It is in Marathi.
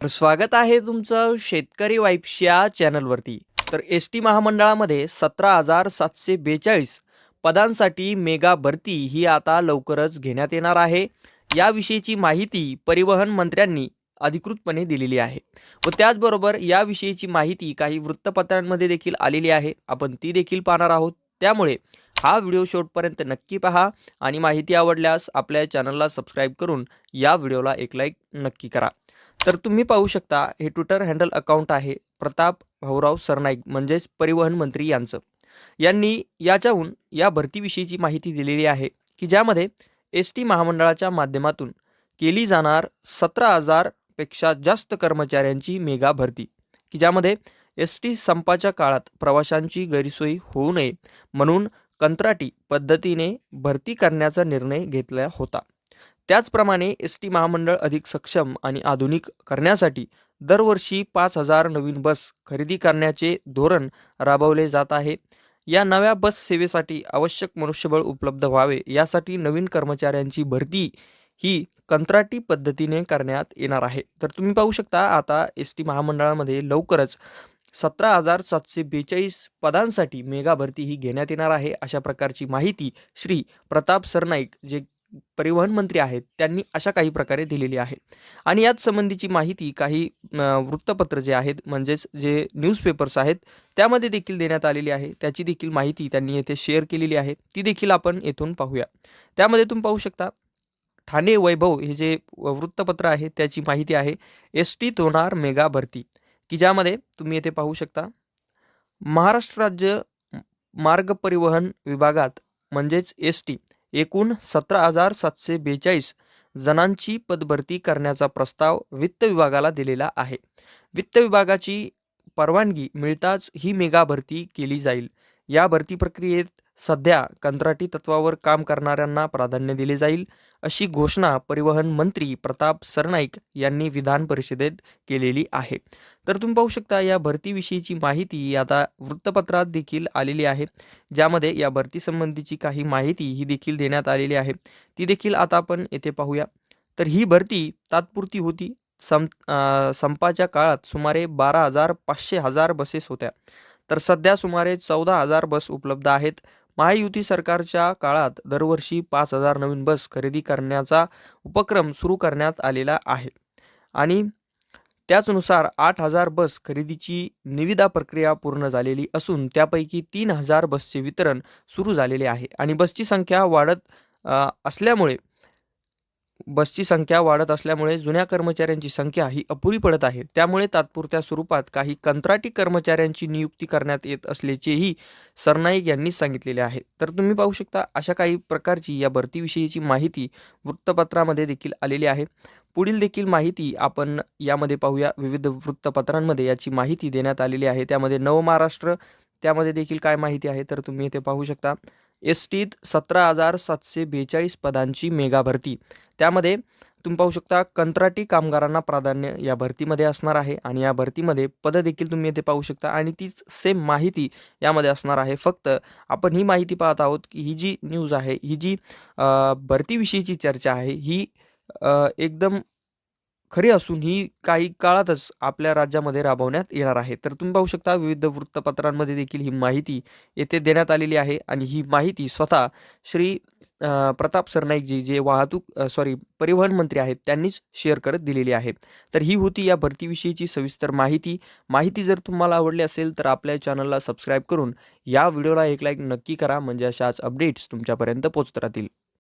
तर स्वागत आहे तुमचं शेतकरी वाईब्स या चॅनलवरती. तर एस टी महामंडळामध्ये 17,742 पदांसाठी मेगा भरती ही आता लवकरच घेण्यात येणार आहे. याविषयीची माहिती परिवहन मंत्र्यांनी अधिकृतपणे दिलेली आहे व त्याचबरोबर याविषयीची माहिती काही वृत्तपत्रांमध्ये देखील आलेली आहे. आपण ती देखील पाहणार आहोत. त्यामुळे हा व्हिडिओ शेवटपर्यंत नक्की पहा आणि माहिती आवडल्यास आपल्या चॅनलला सबस्क्राईब करून या व्हिडिओला एक लाईक नक्की करा. तर तुम्ही पाहू शकता हे ट्विटर हँडल अकाउंट आहे प्रताप भाऊराव सरनाईक म्हणजेच परिवहन मंत्री यांचं. यांनी याच्याहून या भरतीविषयीची माहिती दिलेली आहे की ज्यामध्ये एस टी महामंडळाच्या माध्यमातून केली जाणार 17,000 पेक्षा जास्त कर्मचाऱ्यांची मेगा भरती, की ज्यामध्ये एस टी संपाच्या काळात प्रवाशांची गैरसोय होऊ नये म्हणून कंत्राटी पद्धतीने भरती करण्याचा निर्णय घेतला होता. त्याचप्रमाणे एस टी महामंडळ अधिक सक्षम आणि आधुनिक करण्यासाठी दरवर्षी 5,000 नवीन बस खरेदी करण्याचे धोरण राबवले जात आहे. या नव्या बस सेवेसाठी आवश्यक मनुष्यबळ उपलब्ध व्हावे यासाठी नवीन कर्मचाऱ्यांची भरती ही कंत्राटी पद्धतीने करण्यात येणार आहे. तर तुम्ही पाहू शकता आता एस टी महामंडळामध्ये लवकरच 17,742 पदांसाठी मेगा भरती ही घेण्यात येणार आहे. अशा प्रकारची माहिती श्री प्रताप सरनाईक जे परिवहन मंत्री आहेत त्यांनी अशा काही प्रकारे दिलेली आहे. आणि याच संबंधीची माहिती काही वृत्तपत्र जे आहेत म्हणजेच जे न्यूजपेपर्स आहेत त्यामध्ये देखील देण्यात आलेली आहे. त्याची देखील माहिती त्यांनी येथे शेअर केलेली आहे, ती देखील आपण येथून पाहूया. त्यामध्ये तुम्ही पाहू शकता ठाणे वैभव हे जे वृत्तपत्र आहे त्याची माहिती आहे एस टीत होणार मेगा भरती, की ज्यामध्ये तुम्ही येथे पाहू शकता महाराष्ट्र राज्य मार्ग परिवहन विभागात म्हणजेच एस टी एकूण 17,742 जणांची पदभरती करण्याचा प्रस्ताव वित्त विभागाला दिलेला आहे. वित्त विभागाची परवानगी मिळताच ही मेगा भरती केली जाईल. या भरती प्रक्रियेत सध्या कंत्राटी तत्वावर काम करणाऱ्यांना प्राधान्य दिले जाईल, अशी घोषणा परिवहन मंत्री प्रताप सरनाईक यांनी विधान परिषदेत केलेली आहे. तर तुम्ही पाहू शकता या भरतीविषयीची माहिती आता वृत्तपत्रात देखील आलेली आहे, ज्यामध्ये या भरतीसंबंधीची काही माहिती ही देखील देण्यात आलेली आहे. ती देखील आता आपण येथे पाहूया. तर ही भरती तात्पुरती होती. संपाच्या काळात सुमारे 12,500 बसेस होत्या, तर सध्या सुमारे 14,000 बस उपलब्ध आहेत. महायुती सरकारच्या काळात दरवर्षी 5,000 नवीन बस खरेदी करण्याचा उपक्रम सुरू करण्यात आलेला आहे आणि त्याचनुसार 8,000 बस खरेदीची निविदा प्रक्रिया पूर्ण झालेली असून त्यापैकी 3,000 बसचे वितरण सुरू झालेले आहे. आणि बसची संख्या वाढत असल्यामुळे जुन्या कर्मचाऱ्यांची संख्या ही अपुरी पडत आहे. त्यामुळे तात्पुरत्या स्वरूपात काही कंत्राटी कर्मचाऱ्यांची नियुक्ती करण्यात येत असल्याचेही सरनाईक यांनी सांगितलेले आहे. तर तुम्ही पाहू शकता अशा काही प्रकारची या भरतीविषयीची माहिती वृत्तपत्रामध्ये देखील आलेली आहे. पुढील देखील माहिती आपण यामध्ये पाहूया. विविध वृत्तपत्रांमध्ये याची माहिती देण्यात आलेली आहे. त्यामध्ये नवमहाराष्ट्र त्यामध्ये देखील काय माहिती आहे तर तुम्ही इथे पाहू शकता एस टीत 17,742 पदांची मेगा भरती. त्यामध्ये तुम्ही पाहू शकता कंत्राटी कामगारांना प्राधान्य या भरतीमध्ये असणार आहे आणि या भरतीमध्ये पदं देखील तुम्ही इथे पाहू शकता आणि तीच सेम माहिती यामध्ये असणार आहे. फक्त आपण ही माहिती पाहत आहोत की ही जी न्यूज आहे, ही जी भरतीविषयीची चर्चा आहे ही एकदम खरी असून ही काही काळातच आपल्या राज्यामध्ये राबवण्यात येणार आहे. तर तुम्ही पाहू शकता विविध वृत्तपत्रांमध्ये देखील ही माहिती येथे देण्यात आलेली आहे आणि ही माहिती स्वतः श्री प्रताप सरनाईकजी जे परिवहन मंत्री आहेत त्यांनीच शेअर करत दिलेली आहे. तर ही होती या भरतीविषयीची सविस्तर माहिती जर तुम्हाला आवडली असेल तर आपल्या चॅनलला सबस्क्राईब करून या व्हिडिओला एक लाईक नक्की करा, म्हणजे अशाच अपडेट्स तुमच्यापर्यंत पोहोचत राहतील.